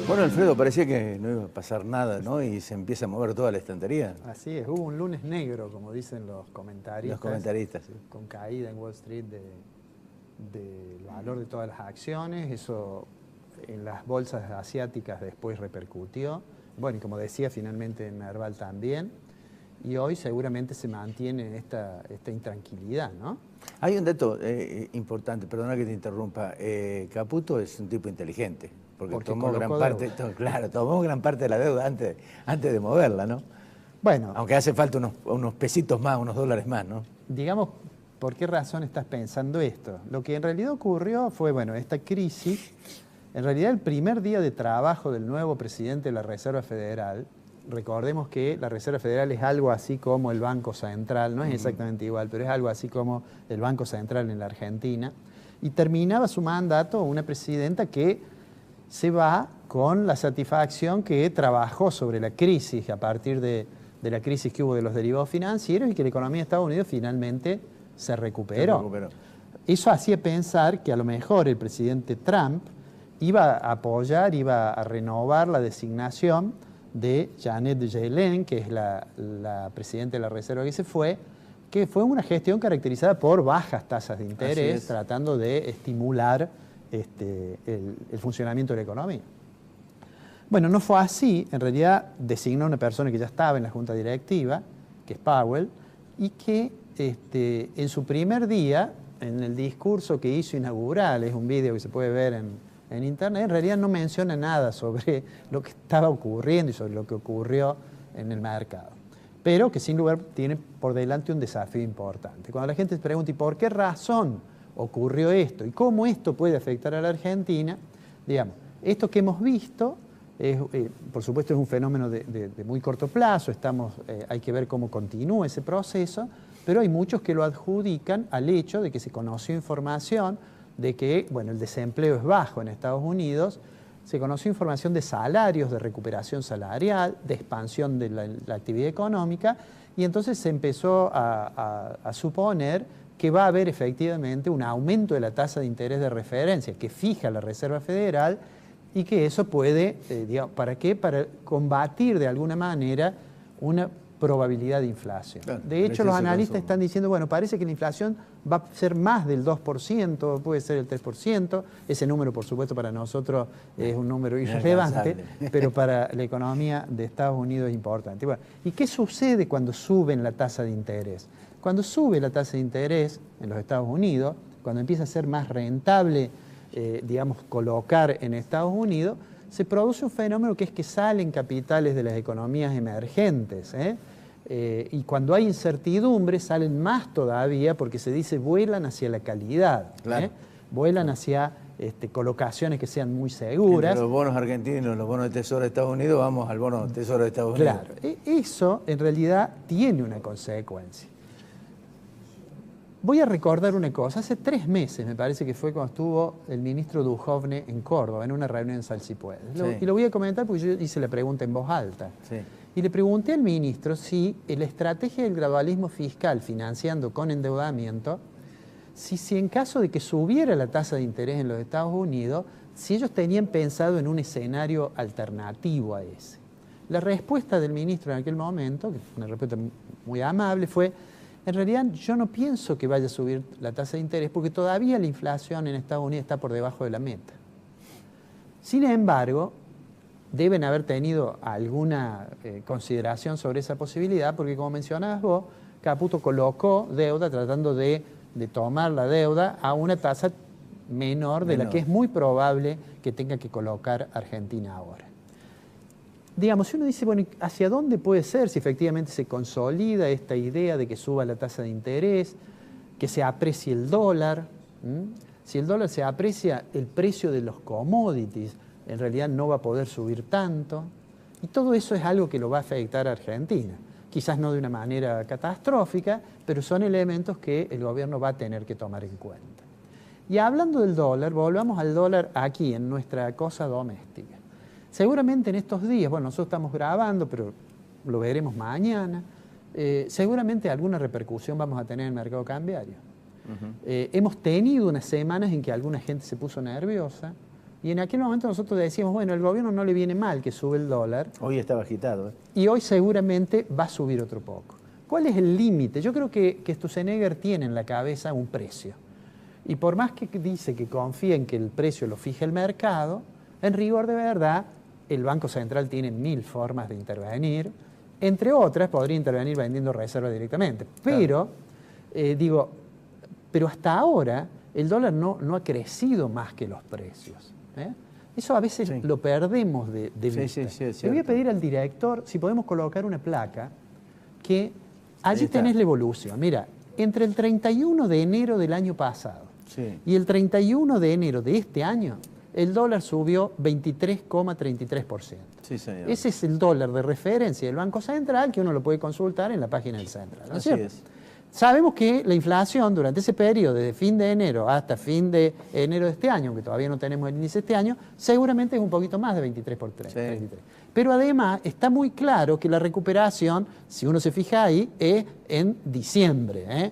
Bueno, Alfredo, parecía que no iba a pasar nada, ¿no? Y se empieza a mover toda la estantería. Así es, hubo un lunes negro, como dicen los comentaristas. Los comentaristas, sí. Con caída en Wall Street del valor de todas las acciones. Eso en las bolsas asiáticas después repercutió. Bueno, y como decía, finalmente en Merval también. Y hoy seguramente se mantiene esta intranquilidad, ¿no? Hay un dato importante, perdona que te interrumpa. Caputo es un tipo inteligente, porque tomó gran parte, tomó gran parte de la deuda antes de moverla, ¿no? Bueno, aunque hace falta unos pesitos más, unos dólares más, ¿no? Digamos, ¿por qué razón estás pensando esto? Lo que en realidad ocurrió fue, bueno, esta crisis, en realidad el primer día de trabajo del nuevo presidente de la Reserva Federal, recordemos que la Reserva Federal es algo así como el Banco Central, no es exactamente igual, pero es algo así como el Banco Central en la Argentina, y terminaba su mandato una presidenta que se va con la satisfacción que trabajó sobre la crisis a partir de la crisis que hubo de los derivados financieros y que la economía de Estados Unidos finalmente se recuperó. Eso hacía pensar que a lo mejor el presidente Trump iba a apoyar, iba a renovar la designación de Janet Yellen, que es la presidenta de la Reserva que fue una gestión caracterizada por bajas tasas de interés, tratando de estimular el funcionamiento de la economía. Bueno, no fue así. En realidad designó una persona que ya estaba en la junta directiva, que es Powell, y que en su primer día, en el discurso que hizo inaugural, es un video que se puede ver en internet, en realidad no menciona nada sobre lo que estaba ocurriendo y sobre lo que ocurrió en el mercado. Pero que sin lugar tiene por delante un desafío importante. Cuando la gente se pregunta, ¿y por qué razón ocurrió esto? ¿Y cómo esto puede afectar a la Argentina? Digamos, esto que hemos visto, por supuesto es un fenómeno de muy corto plazo, hay que ver cómo continúa ese proceso, pero hay muchos que lo adjudican al hecho de que se conoció información de que, bueno, el desempleo es bajo en Estados Unidos, se conoció información de salarios, de recuperación salarial, de expansión de la actividad económica, y entonces se empezó a suponer que va a haber efectivamente un aumento de la tasa de interés de referencia que fija la Reserva Federal y que eso puede, ¿para qué? Para combatir de alguna manera una probabilidad de inflación. Claro, de hecho, los analistas están diciendo, bueno, parece que la inflación va a ser más del 2%, puede ser el 3%. Ese número, por supuesto, para nosotros es un número irrelevante, pero para la economía de Estados Unidos es importante. Bueno, ¿y qué sucede cuando suben la tasa de interés? Cuando sube la tasa de interés en los Estados Unidos, cuando empieza a ser más rentable, digamos, colocar en Estados Unidos, se produce un fenómeno que es que salen capitales de las economías emergentes, y cuando hay incertidumbre salen más todavía porque se dice vuelan hacia la calidad, vuelan hacia colocaciones que sean muy seguras. Entre los bonos argentinos, los bonos de Tesoro de Estados Unidos, vamos al bono de Tesoro de Estados Unidos. Claro, eso en realidad tiene una consecuencia. Voy a recordar una cosa. Hace 3 meses, me parece que fue cuando estuvo el ministro Duhovne en Córdoba, en una reunión en Sal Si Puede. Y lo voy a comentar porque yo hice la pregunta en voz alta. Y le pregunté al ministro si la estrategia del gradualismo fiscal, financiando con endeudamiento, si en caso de que subiera la tasa de interés en los Estados Unidos, si ellos tenían pensado en un escenario alternativo a ese. La respuesta del ministro en aquel momento, que fue una respuesta muy amable, fue: en realidad yo no pienso que vaya a subir la tasa de interés porque todavía la inflación en Estados Unidos está por debajo de la meta. Sin embargo, deben haber tenido alguna consideración sobre esa posibilidad porque, como mencionabas vos, Caputo colocó deuda tratando de tomar la deuda a una tasa menor de la que es muy probable que tenga que colocar Argentina ahora. Digamos, si uno dice, bueno, ¿hacia dónde puede ser si efectivamente se consolida esta idea de que suba la tasa de interés, que se aprecie el dólar? Si el dólar se aprecia, el precio de los commodities en realidad no va a poder subir tanto. Y todo eso es algo que lo va a afectar a Argentina. Quizás no de una manera catastrófica, pero son elementos que el gobierno va a tener que tomar en cuenta. Y hablando del dólar, volvamos al dólar aquí, en nuestra cosa doméstica. Seguramente en estos días, bueno, nosotros estamos grabando, pero lo veremos mañana, seguramente alguna repercusión vamos a tener en el mercado cambiario. Hemos tenido unas semanas en que alguna gente se puso nerviosa Y en aquel momento nosotros decíamos, bueno, al gobierno no le viene mal que sube el dólar. Hoy estaba agitado. Y hoy seguramente va a subir otro poco. ¿Cuál es el límite? Yo creo que Sturzenegger tiene en la cabeza un precio. Y por más que dice que confía en que el precio lo fije el mercado, en rigor de verdad, el Banco Central tiene 1000 formas de intervenir. Entre otras, podría intervenir vendiendo reservas directamente. Pero, pero hasta ahora el dólar no ha crecido más que los precios. Eso a veces lo perdemos de vista. Le voy a pedir al director si podemos colocar una placa que allí tenés la evolución. Mira, entre el 31 de enero del año pasado y el 31 de enero de este año, el dólar subió 23,33%. Sí, señor. Ese es el dólar de referencia del Banco Central, que uno lo puede consultar en la página del Central, ¿no es cierto? Así es. Sabemos que la inflación durante ese periodo, desde fin de enero hasta fin de enero de este año, aunque todavía no tenemos el índice de este año, seguramente es un poquito más de 23 por 3. Sí. 23. Pero además está muy claro que la recuperación, si uno se fija ahí, es en diciembre.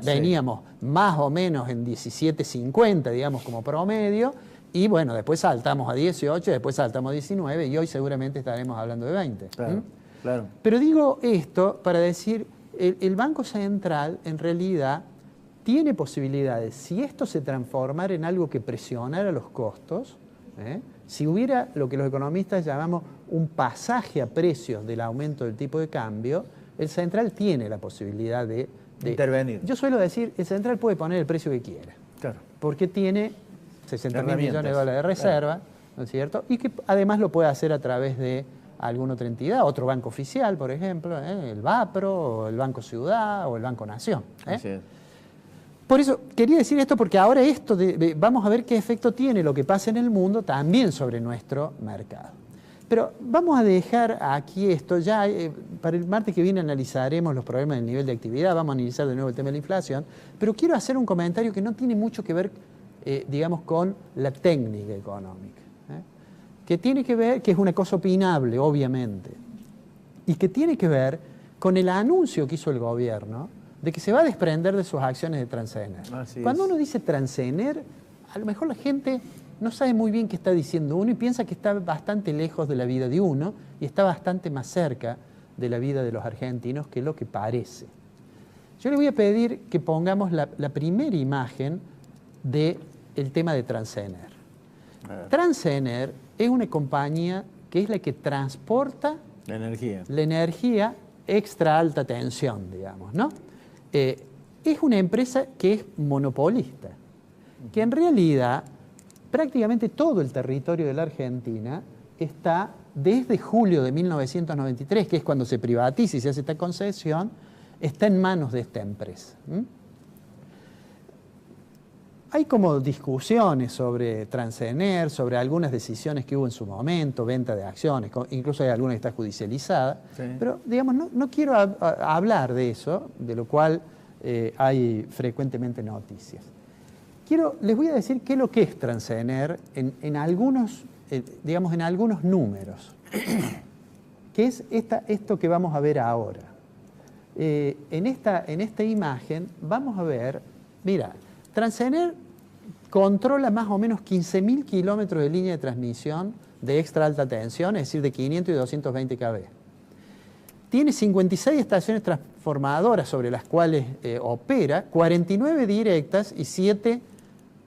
Veníamos más o menos en 17.50, digamos, como promedio, y bueno, después saltamos a 18, después saltamos a 19, y hoy seguramente estaremos hablando de 20. Claro, claro. Pero digo esto para decir, el Banco Central en realidad tiene posibilidades, si esto se transformara en algo que presionara los costos, si hubiera lo que los economistas llamamos un pasaje a precios del aumento del tipo de cambio, el Central tiene la posibilidad de intervenir. Yo suelo decir, el Central puede poner el precio que quiera, claro, porque tiene 60.000 millones de dólares de reserva, claro, ¿no es cierto? Y que además lo puede hacer a través de alguna otra entidad, otro banco oficial, por ejemplo, el BAPRO, o el Banco Ciudad, o el Banco Nación. Así es. Por eso quería decir esto, porque ahora esto vamos a ver qué efecto tiene lo que pasa en el mundo también sobre nuestro mercado. Pero vamos a dejar aquí esto, ya para el martes que viene analizaremos los problemas del nivel de actividad, vamos a analizar de nuevo el tema de la inflación, pero quiero hacer un comentario que no tiene mucho que ver, digamos, con la técnica económica. Que tiene que ver, que es una cosa opinable, obviamente, y que tiene que ver con el anuncio que hizo el gobierno de que se va a desprender de sus acciones de Transener. Cuando uno dice Transener, a lo mejor la gente no sabe muy bien qué está diciendo uno y piensa que está bastante lejos de la vida de uno y está bastante más cerca de la vida de los argentinos que lo que parece. Yo le voy a pedir que pongamos la primera imagen del tema de Transener. Transener es una compañía que es la que transporta la energía extra alta tensión, digamos, ¿no? Es una empresa que es monopolista, que en realidad prácticamente todo el territorio de la Argentina está desde julio de 1993, que es cuando se privatiza y se hace esta concesión, está en manos de esta empresa. Hay como discusiones sobre Transener, sobre algunas decisiones que hubo en su momento, venta de acciones, incluso hay alguna que está judicializada, pero digamos, no quiero hablar de eso, de lo cual hay frecuentemente noticias. Les voy a decir qué es lo que es Transener en algunos, digamos, en algunos números, que es esto que vamos a ver ahora. En esta imagen vamos a ver, mira, Transener controla más o menos 15.000 kilómetros de línea de transmisión de extra alta tensión, es decir, de 500 y 220 kV. Tiene 56 estaciones transformadoras sobre las cuales opera, 49 directas y 7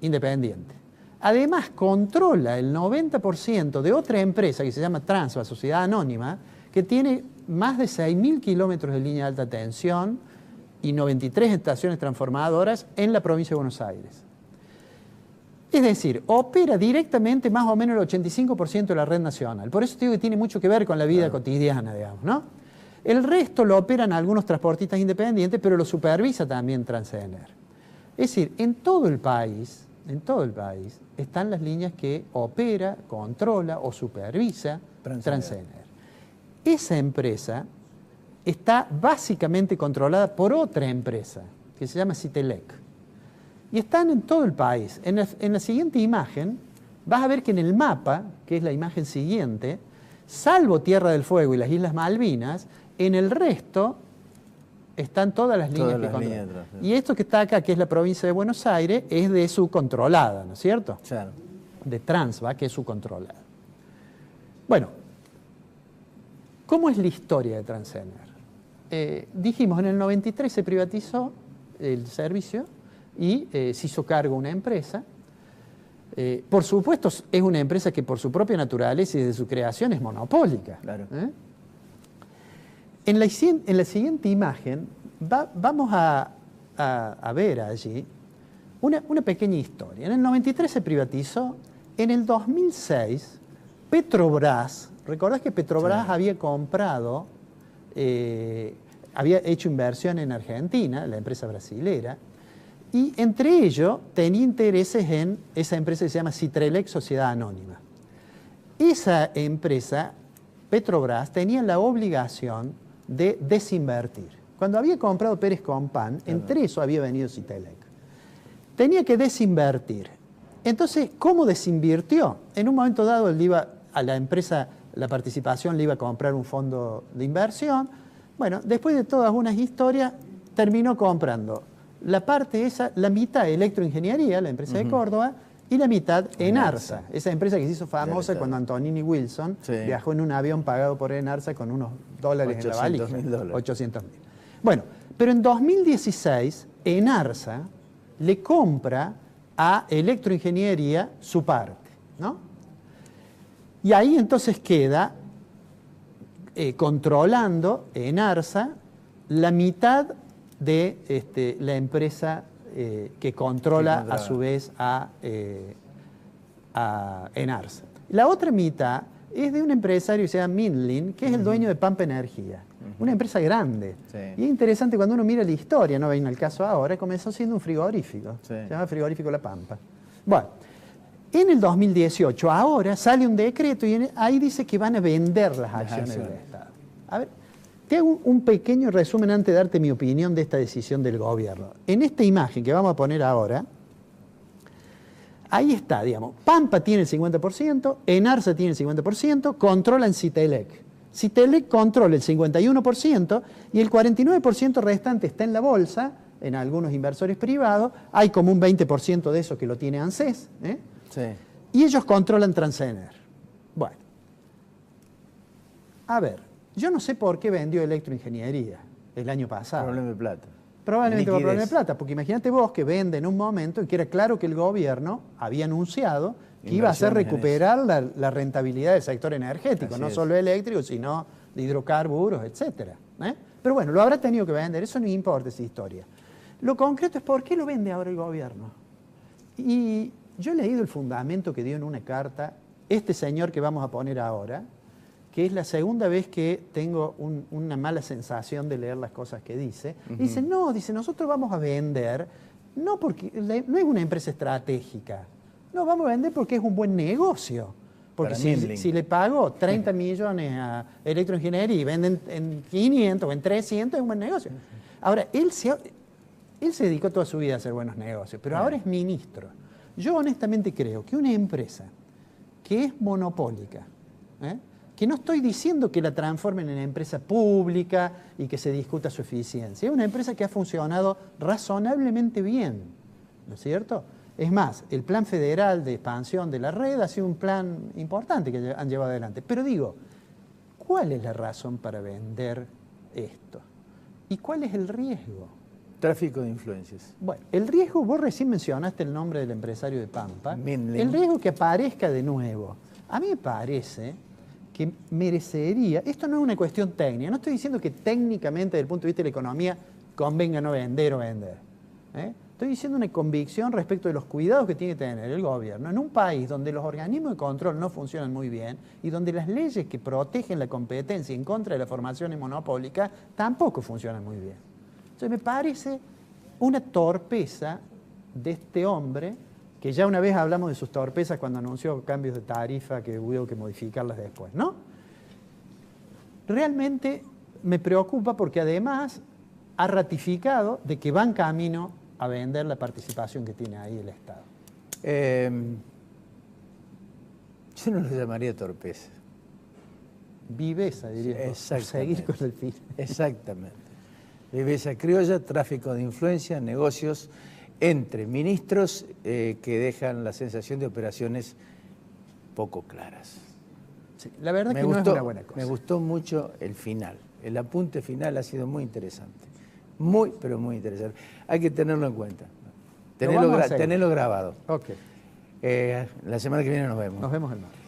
independientes. Además, controla el 90% de otra empresa que se llama Trans, la sociedad anónima, que tiene más de 6.000 kilómetros de línea de alta tensión y 93 estaciones transformadoras en la provincia de Buenos Aires. Es decir, opera directamente más o menos el 85% de la red nacional. Por eso te digo que tiene mucho que ver con la vida cotidiana, digamos, ¿no? El resto lo operan algunos transportistas independientes, pero lo supervisa también Transener. Es decir, en todo el país están las líneas que opera, controla o supervisa Transener. Esa empresa está básicamente controlada por otra empresa que se llama Citelec. Y están en todo el país. En la siguiente imagen vas a ver que en el mapa, que es la imagen siguiente, salvo Tierra del Fuego y las Islas Malvinas, en el resto están todas las líneas que controlan. Y esto que está acá, que es la provincia de Buenos Aires, es de su controlada, ¿no es cierto? Claro. de Transva, que es su controlador. Bueno, ¿cómo es la historia de Transener? Dijimos, en el 93 se privatizó el servicio y se hizo cargo una empresa. Por supuesto, es una empresa que por su propia naturaleza y desde su creación es monopólica. Claro. En la siguiente imagen vamos a ver allí una pequeña historia. En el 93 se privatizó, en el 2006 Petrobras, ¿recordás que Petrobras había comprado, había hecho inversión en Argentina, la empresa brasilera, y entre ellos tenía intereses en esa empresa que se llama Citrelec Sociedad Anónima. Esa empresa, Petrobras, tenía la obligación de desinvertir. Cuando había comprado Pérez Compán, entre eso había venido Citrelec. Tenía que desinvertir. Entonces, ¿cómo desinvirtió? En un momento dado, él iba a la empresa, la participación le iba a comprar un fondo de inversión. Bueno, después de todas unas historias, terminó comprando la parte esa, la mitad Electroingeniería, la empresa de Córdoba, y la mitad Enarsa, esa empresa que se hizo famosa cuando Antonini Wilson viajó en un avión pagado por Enarsa con unos dólares en la valija. $800.000. Bueno, pero en 2016, Enarsa le compra a Electroingeniería su parte, ¿no? Y ahí entonces queda controlando Enarsa la mitad de la empresa que controla a su vez a Enarsa. La otra mitad es de un empresario que se llama Minlin, que es el dueño de Pampa Energía, una empresa grande. Y es interesante cuando uno mira la historia, no viene al caso ahora, comenzó siendo un frigorífico, se llama Frigorífico La Pampa. Bueno, en el 2018 ahora sale un decreto y ahí dice que van a vender las acciones del Estado. A ver, te hago un pequeño resumen antes de darte mi opinión de esta decisión del gobierno. En esta imagen que vamos a poner ahora, ahí está, digamos, Pampa tiene el 50%, Enarsa tiene el 50%, controlan Citrelec. Citrelec controla el 51% y el 49% restante está en la bolsa, en algunos inversores privados, hay como un 20% de eso que lo tiene ANSES, y ellos controlan Transener. Bueno, a ver, yo no sé por qué vendió Electroingeniería el año pasado. Problema de plata. Probablemente por problema de plata, porque imagínate vos que vende en un momento en que era claro que el gobierno había anunciado que iba a hacer recuperar la rentabilidad del sector energético, no solo eléctrico, sino de hidrocarburos, etc. Pero bueno, lo habrá tenido que vender, eso no importa esa historia. Lo concreto es por qué lo vende ahora el gobierno. Y yo he leído el fundamento que dio en una carta este señor que vamos a poner ahora, que es la segunda vez que tengo una mala sensación de leer las cosas que dice. Dice, no, dice, nosotros vamos a vender, no porque no es una empresa estratégica, no, vamos a vender porque es un buen negocio. Porque si le pago 30 millones a Electroingeniería y venden en 500 o en 300, es un buen negocio. Ahora, él se dedicó toda su vida a hacer buenos negocios, pero ahora es ministro. Yo honestamente creo que una empresa que es monopólica, que no estoy diciendo que la transformen en empresa pública y que se discuta su eficiencia. Es una empresa que ha funcionado razonablemente bien, ¿no es cierto? Es más, el plan federal de expansión de la red ha sido un plan importante que han llevado adelante. Pero digo, ¿cuál es la razón para vender esto? ¿Y cuál es el riesgo? Tráfico de influencias. Bueno, el riesgo, vos recién mencionaste el nombre del empresario de Pampa. Minlin. El riesgo que aparezca de nuevo. A mí me parece que merecería, esto no es una cuestión técnica, no estoy diciendo que técnicamente desde el punto de vista de la economía convenga no vender o vender. Estoy diciendo una convicción respecto de los cuidados que tiene que tener el gobierno en un país donde los organismos de control no funcionan muy bien y donde las leyes que protegen la competencia en contra de la formación monopólica tampoco funcionan muy bien. Entonces me parece una torpeza de este hombre, que ya una vez hablamos de sus torpezas cuando anunció cambios de tarifa que hubo que modificarlas después, ¿no? Realmente me preocupa porque además ha ratificado de que van camino a vender la participación que tiene ahí el Estado. Yo no lo llamaría torpeza. Viveza, diría. Por seguir con el fin. Exactamente. Viveza criolla, tráfico de influencia, negocios entre ministros que dejan la sensación de operaciones poco claras. Sí, la verdad que no es una buena cosa. Me gustó mucho el final. El apunte final ha sido muy interesante. Muy, pero muy interesante. Hay que tenerlo en cuenta. Tenerlo grabado. Ok. La semana que viene nos vemos. Nos vemos el martes.